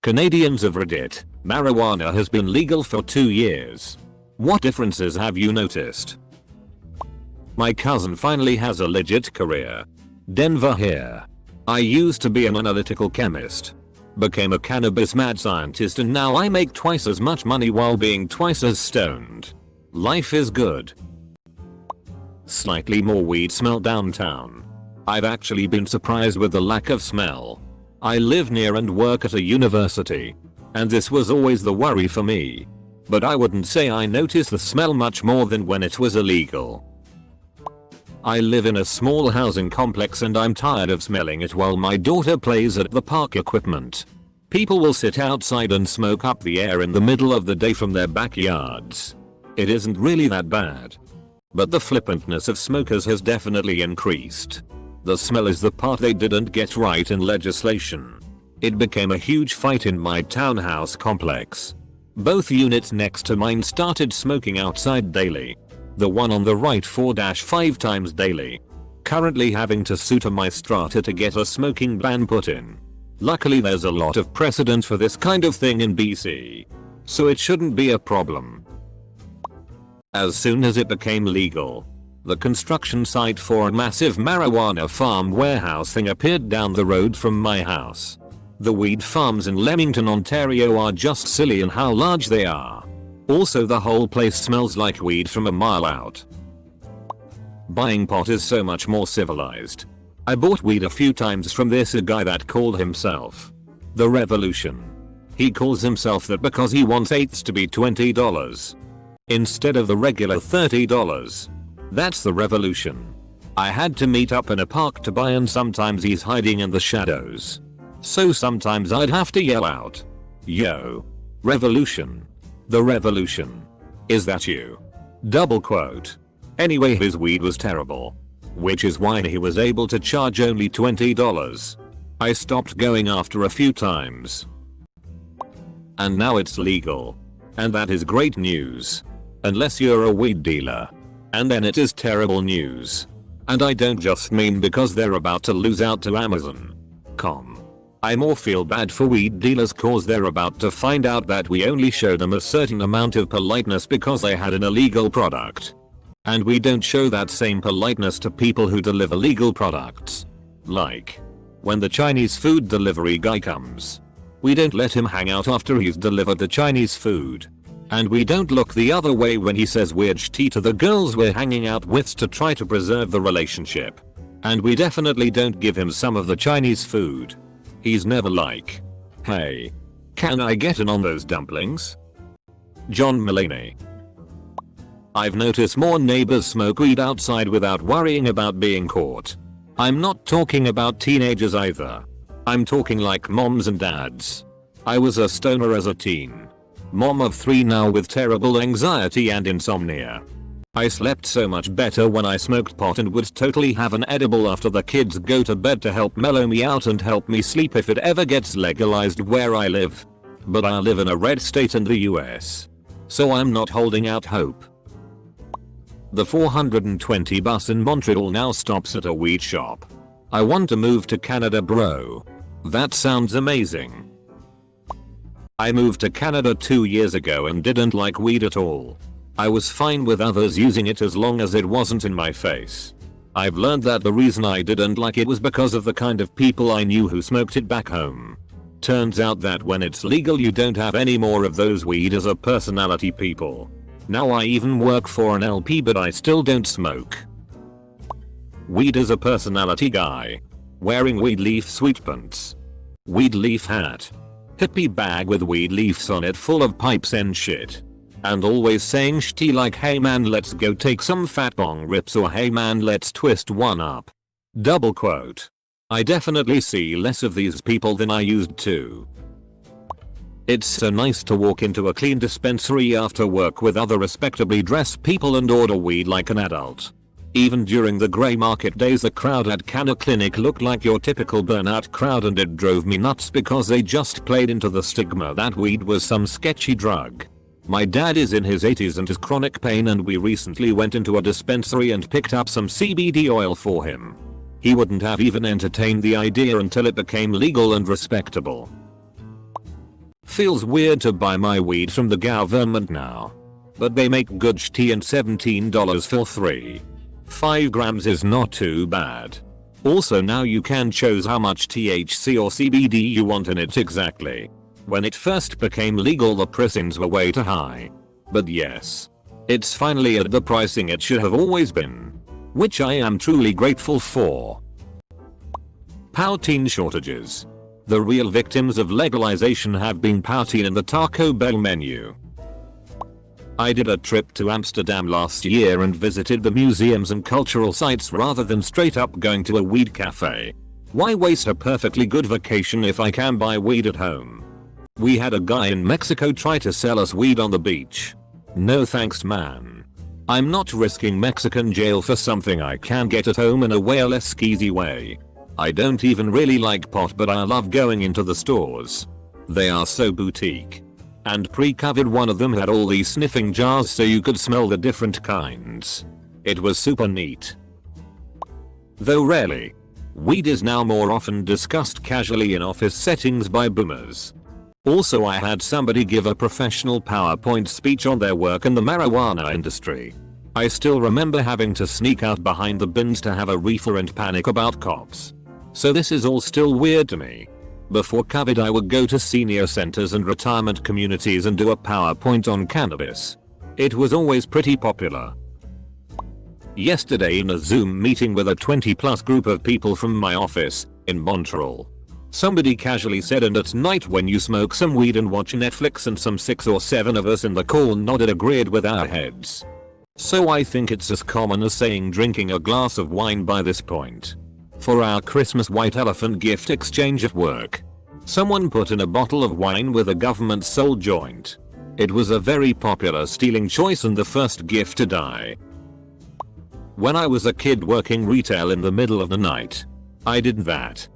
Canadians of Reddit, marijuana has been legal for 2 years. What differences have you noticed? My cousin finally has a legit career. Denver here. I used to be an analytical chemist. Became a cannabis mad scientist and now I make twice as much money while being twice as stoned. Life is good. Slightly more weed smell downtown. I've actually been surprised with the lack of smell. I live near and work at a university. And this was always the worry for me. But I wouldn't say I notice the smell much more than when it was illegal. I live in a small housing complex and I'm tired of smelling it while my daughter plays at the park equipment. People will sit outside and smoke up the air in the middle of the day from their backyards. It isn't really that bad. But the flippantness of smokers has definitely increased. The smell is the part they didn't get right in legislation. It became a huge fight in my townhouse complex. Both units next to mine started smoking outside daily. The one on the right 4-5 times daily. Currently having to sue to my strata to get a smoking ban put in. Luckily there's a lot of precedent for this kind of thing in BC. So it shouldn't be a problem. As soon as it became legal, the construction site for a massive marijuana farm warehouse thing appeared down the road from my house. The weed farms in Leamington, Ontario are just silly in how large they are. Also the whole place smells like weed from a mile out. Buying pot is so much more civilized. I bought weed a few times from this guy that called himself The Revolution. He calls himself that because he wants eighths to be $20 instead of the regular $30. That's the revolution. I had to meet up in a park to buy and sometimes he's hiding in the shadows. So sometimes I'd have to yell out, "Yo! Revolution! The revolution! Is that you?" Double quote. Anyway, his weed was terrible. Which is why he was able to charge only $20. I stopped going after a few times. And now it's legal. And that is great news. Unless you're a weed dealer. And then it is terrible news. And I don't just mean because they're about to lose out to Amazon.com. I more feel bad for weed dealers cause they're about to find out that we only show them a certain amount of politeness because they had an illegal product. And we don't show that same politeness to people who deliver legal products. Like, when the Chinese food delivery guy comes. We don't let him hang out after he's delivered the Chinese food. And we don't look the other way when he says weird shit to the girls we're hanging out with to try to preserve the relationship. And we definitely don't give him some of the Chinese food. He's never like, "Hey, can I get in on those dumplings?" John Mulaney. I've noticed more neighbors smoke weed outside without worrying about being caught. I'm not talking about teenagers either. I'm talking like moms and dads. I was a stoner as a teen. Mom of 3 now with terrible anxiety and insomnia. I slept so much better when I smoked pot and would totally have an edible after the kids go to bed to help mellow me out and help me sleep if it ever gets legalized where I live. But I live in a red state in the US. So I'm not holding out hope. The 420 bus in Montreal now stops at a weed shop. I want to move to Canada, bro. That sounds amazing. I moved to Canada 2 years ago and didn't like weed at all. I was fine with others using it as long as it wasn't in my face. I've learned that the reason I didn't like it was because of the kind of people I knew who smoked it back home. Turns out that when it's legal you don't have any more of those weed as a personality people. Now I even work for an LP but I still don't smoke. Weed as a personality guy. Wearing weed leaf sweatpants. Weed leaf hat. Hippie bag with weed leaves on it full of pipes and shit. And always saying shitty like, "Hey man, let's go take some fat bong rips," or "Hey man, let's twist one up." Double quote. I definitely see less of these people than I used to. It's so nice to walk into a clean dispensary after work with other respectably dressed people and order weed like an adult. Even during the grey market days, the crowd at Canna Clinic looked like your typical burnout crowd and it drove me nuts because they just played into the stigma that weed was some sketchy drug. My dad is in his 80s and has chronic pain and we recently went into a dispensary and picked up some CBD oil for him. He wouldn't have even entertained the idea until it became legal and respectable. feels weird to buy my weed from the government now. But they make good tea and $17 for 3. 5 grams is not too bad. Also now you can choose how much THC or CBD you want in it exactly. When it first became legal the pricings were way too high. But yes. It's finally at the pricing it should have always been. Which I am truly grateful for. Poutine shortages. The real victims of legalization have been poutine and the Taco Bell menu. I did a trip to Amsterdam last year and visited the museums and cultural sites rather than straight up going to a weed cafe. Why waste a perfectly good vacation if I can buy weed at home? We had a guy in Mexico try to sell us weed on the beach. No thanks man. I'm not risking Mexican jail for something I can get at home in a way less skeezy way. I don't even really like pot but I love going into the stores. They are so boutique. And pre-COVID one of them had all these sniffing jars so you could smell the different kinds. It was super neat. Though rarely. Weed is now more often discussed casually in office settings by boomers. Also I had somebody give a professional PowerPoint speech on their work in the marijuana industry. I still remember having to sneak out behind the bins to have a reefer and panic about cops. So this is all still weird to me. Before COVID I would go to senior centers and retirement communities and do a PowerPoint on cannabis. It was always pretty popular. Yesterday in a Zoom meeting with a 20+ group of people from my office in Montreal. Somebody casually said and at night when you smoke some weed and watch Netflix and some 6 or 7 of us in the call nodded agreed with our heads. So I think it's as common as saying drinking a glass of wine by this point. For our Christmas white elephant gift exchange at work. Someone put in a bottle of wine with a government sold joint. It was a very popular stealing choice and the first gift to die. When I was a kid working retail in the middle of the night. I did that.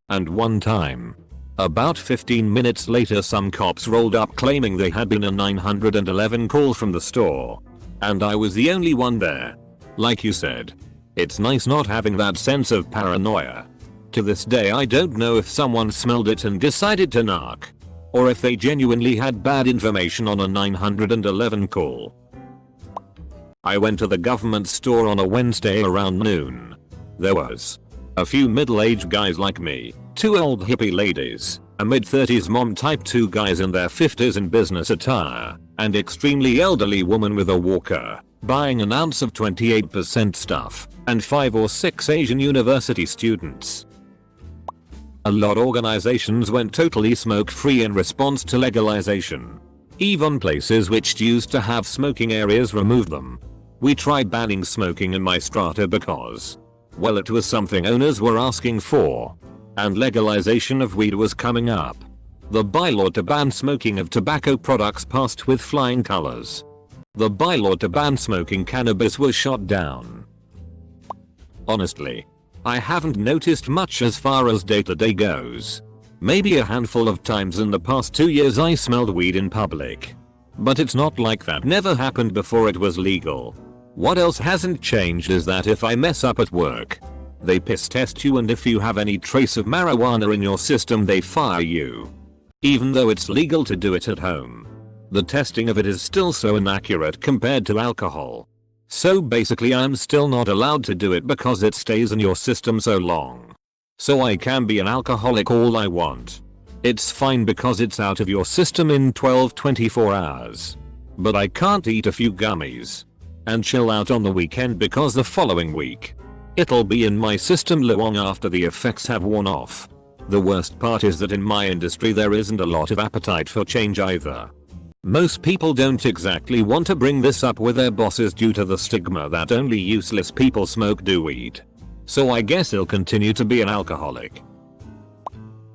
And one time. About 15 minutes later some cops rolled up claiming they had been a 911 call from the store. And I was the only one there. Like you said. It's nice not having that sense of paranoia. To this day I don't know if someone smelled it and decided to knock. Or if they genuinely had bad information on a 911 call. I went to the government store on a Wednesday around noon. There was a few middle-aged guys like me, 2 old hippie ladies, a mid-30s mom type 2 guys in their 50s in business attire, and extremely elderly woman with a walker, buying an ounce of 28% stuff, and 5 or 6 Asian university students. A lot of organizations went totally smoke-free in response to legalization. Even places which used to have smoking areas removed them. We tried banning smoking in my strata because, well, it was something owners were asking for. And legalization of weed was coming up. The bylaw to ban smoking of tobacco products passed with flying colors. The bylaw to ban smoking cannabis was shot down. Honestly, I haven't noticed much as far as day-to-day goes. Maybe a handful of times in the past 2 years I smelled weed in public. But it's not like that never happened before it was legal. What else hasn't changed is that if I mess up at work, they piss test you and if you have any trace of marijuana in your system they fire you. Even though it's legal to do it at home. The testing of it is still so inaccurate compared to alcohol. So basically I'm still not allowed to do it because it stays in your system so long. So I can be an alcoholic all I want. It's fine because it's out of your system in 12-24 hours. But I can't eat a few gummies. And chill out on the weekend because the following week, it'll be in my system long after the effects have worn off. The worst part is that in my industry there isn't a lot of appetite for change either. Most people don't exactly want to bring this up with their bosses due to the stigma that only useless people smoke do weed. So I guess he'll continue to be an alcoholic.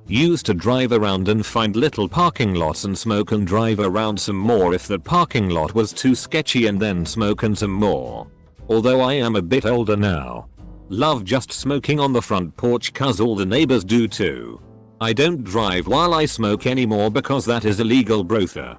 Used to drive around and find little parking lots and smoke and drive around some more if the parking lot was too sketchy and then smoke and some more. Although I am a bit older now. Love just smoking on the front porch cause all the neighbors do too. I don't drive while I smoke anymore because that is illegal brother.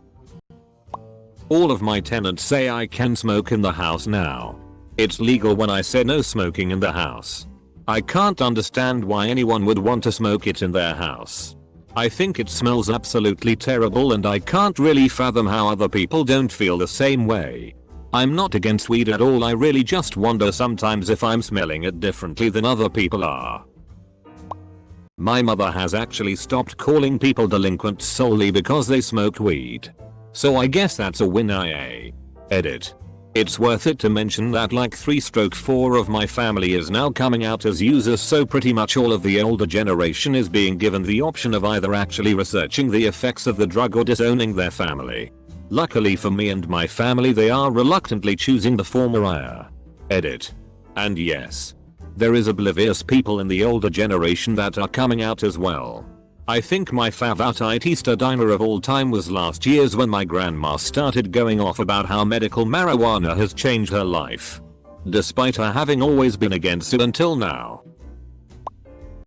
All of my tenants say I can smoke in the house now. It's legal when I say no smoking in the house. I can't understand why anyone would want to smoke it in their house. I think it smells absolutely terrible and I can't really fathom how other people don't feel the same way. I'm not against weed at all, I really just wonder sometimes if I'm smelling it differently than other people are. My mother has actually stopped calling people delinquent solely because they smoke weed. So I guess that's a win. Edit. It's worth it to mention that like 3/4 of my family is now coming out as users, so pretty much all of the older generation is being given the option of either actually researching the effects of the drug or disowning their family. Luckily for me and my family, they are reluctantly choosing the former. Edit. And yes, there is oblivious people in the older generation that are coming out as well. I think my favorite Easter diner of all time was last year's when my grandma started going off about how medical marijuana has changed her life, despite her having always been against it until now.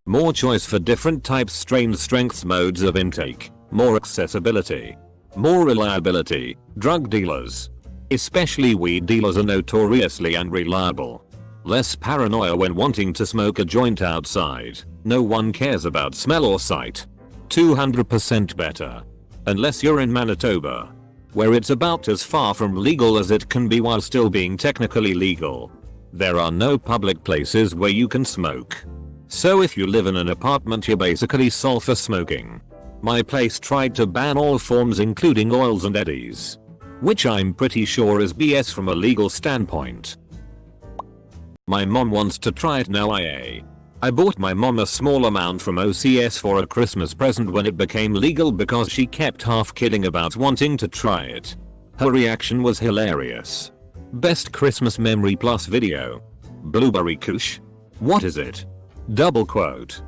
More choice for different types, strains, strengths, modes of intake, more accessibility, more reliability. Drug dealers, especially weed dealers, are notoriously unreliable. Less paranoia when wanting to smoke a joint outside. No one cares about smell or sight. 200% better. Unless you're in Manitoba, where it's about as far from legal as it can be while still being technically legal. There are no public places where you can smoke. So if you live in an apartment, you're basically sulfur smoking. My place tried to ban all forms including oils and eddies, which I'm pretty sure is BS from a legal standpoint. My mom wants to try it now. I bought my mom a small amount from OCS for a Christmas present when it became legal because she kept half kidding about wanting to try it. Her reaction was hilarious. Best Christmas memory plus video. Blueberry Kush? What is it? Double quote.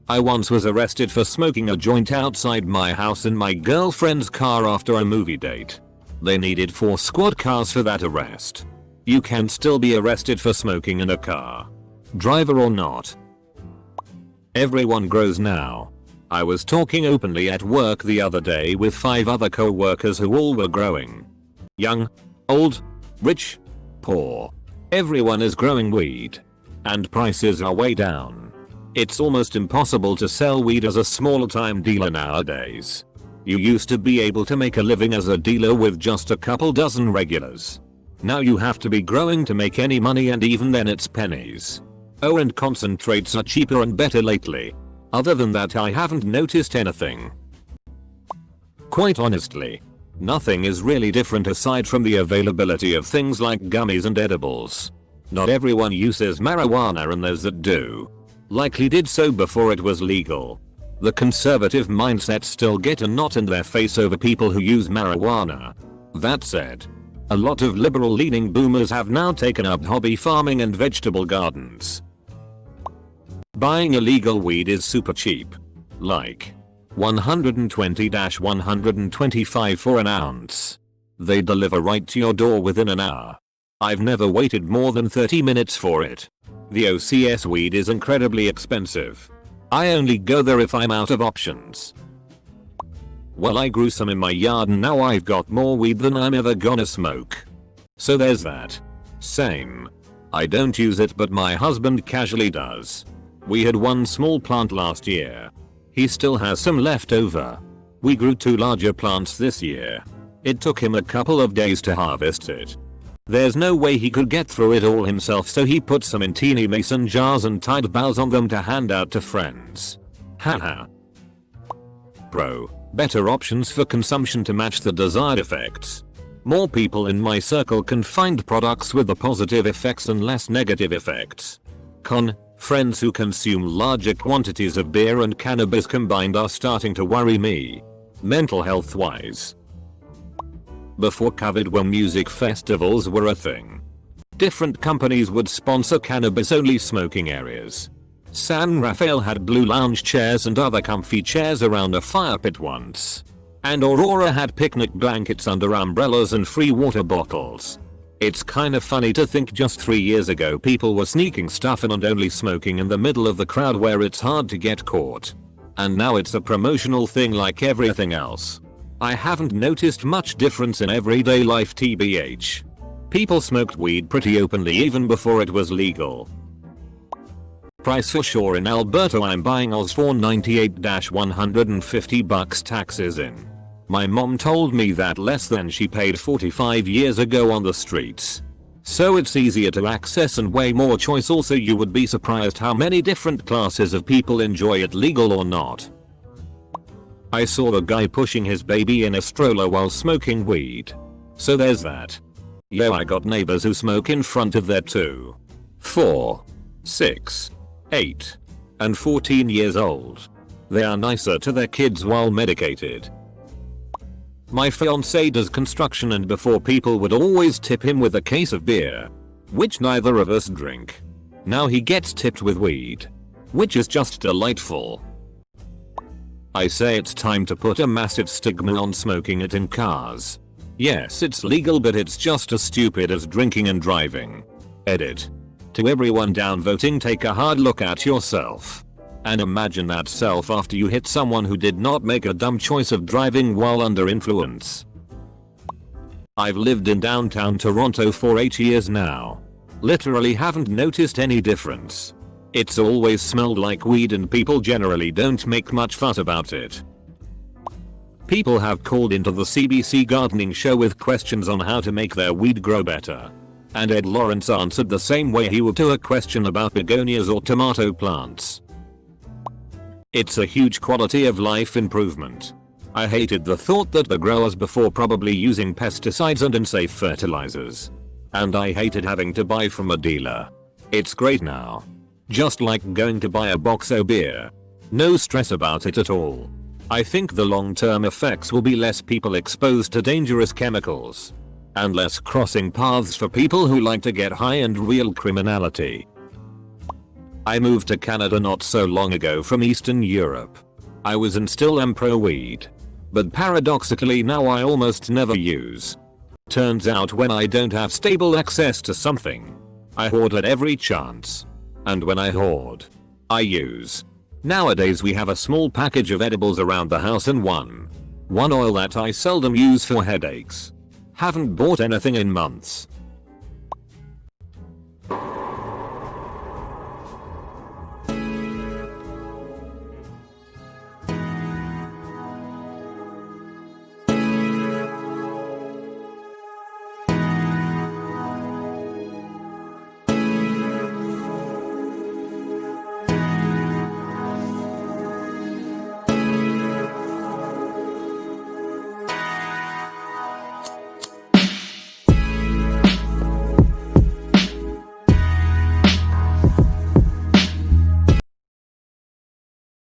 I once was arrested for smoking a joint outside my house in my girlfriend's car after a movie date. They needed 4 squad cars for that arrest. You can still be arrested for smoking in a car, driver or not. Everyone grows now. I was talking openly at work the other day with 5 other co-workers who all were growing. Young, old, rich, poor. Everyone is growing weed. And prices are way down. It's almost impossible to sell weed as a small-time dealer nowadays. You used to be able to make a living as a dealer with just a couple dozen regulars. Now you have to be growing to make any money, and even then it's pennies. Oh, and concentrates are cheaper and better lately. Other than that, I haven't noticed anything. Quite honestly, nothing is really different aside from the availability of things like gummies and edibles. Not everyone uses marijuana, and those that do likely did so before it was legal. The conservative mindsets still get a knot in their face over people who use marijuana. That said, a lot of liberal-leaning boomers have now taken up hobby farming and vegetable gardens. Buying illegal weed is super cheap. Like $120-125 for an ounce. They deliver right to your door within an hour. I've never waited more than 30 minutes for it. The OCS weed is incredibly expensive. I only go there if I'm out of options. Well, I grew some in my yard and now I've got more weed than I'm ever gonna smoke. So there's that. Same. I don't use it, but my husband casually does. We had one small plant last year. He still has some left over. We grew 2 larger plants this year. It took him a couple of days to harvest it. There's no way he could get through it all himself, so he put some in teeny mason jars and tied bows on them to hand out to friends. Haha. Pro. Better options for consumption to match the desired effects. More people in my circle can find products with the positive effects and less negative effects. Con. Friends who consume larger quantities of beer and cannabis combined are starting to worry me. Mental health wise. Before COVID, when music festivals were a thing, different companies would sponsor cannabis only smoking areas. San Rafael had blue lounge chairs and other comfy chairs around a fire pit once. And Aurora had picnic blankets under umbrellas and free water bottles. It's kinda funny to think just 3 years ago people were sneaking stuff in and only smoking in the middle of the crowd where it's hard to get caught. And now it's a promotional thing like everything else. I haven't noticed much difference in everyday life, TBH. People smoked weed pretty openly even before it was legal. price for sure. In Alberta I'm buying Oz for 98-150 bucks taxes in. My mom told me that less than she paid 45 years ago on the streets. So it's easier to access and way more choice. Also, you would be surprised how many different classes of people enjoy it, legal or not. I saw a guy pushing his baby in a stroller while smoking weed. So there's that. Yo, I got neighbors who smoke in front of their 2, 4, 6, 8, and 14 years old. They are nicer to their kids while medicated. My fiance does construction, and before people would always tip him with a case of beer, which neither of us drink. Now he gets tipped with weed, which is just delightful. I say it's time to put a massive stigma on smoking it in cars. Yes, it's legal, but it's just as stupid as drinking and driving. Edit. To everyone downvoting, take a hard look at yourself. And imagine that self after you hit someone who did not make a dumb choice of driving while under influence. I've lived in downtown Toronto for 8 years now. Literally haven't noticed any difference. It's always smelled like weed and people generally don't make much fuss about it. People have called into the CBC gardening show with questions on how to make their weed grow better. And Ed Lawrence answered the same way he would to a question about begonias or tomato plants. It's a huge quality of life improvement. I hated the thought that the growers before probably using pesticides and unsafe fertilizers. And I hated having to buy from a dealer. It's great now. Just like going to buy a box of beer. No stress about it at all. I think the long-term effects will be less people exposed to dangerous chemicals. And less crossing paths for people who like to get high and real criminality. I moved to Canada not so long ago from Eastern Europe. I was and still am pro weed. But paradoxically now I almost never use. Turns out when I don't have stable access to something, I hoard at every chance. And when I hoard, I use. Nowadays we have a small package of edibles around the house and one oil that I seldom use for headaches. Haven't bought anything in months.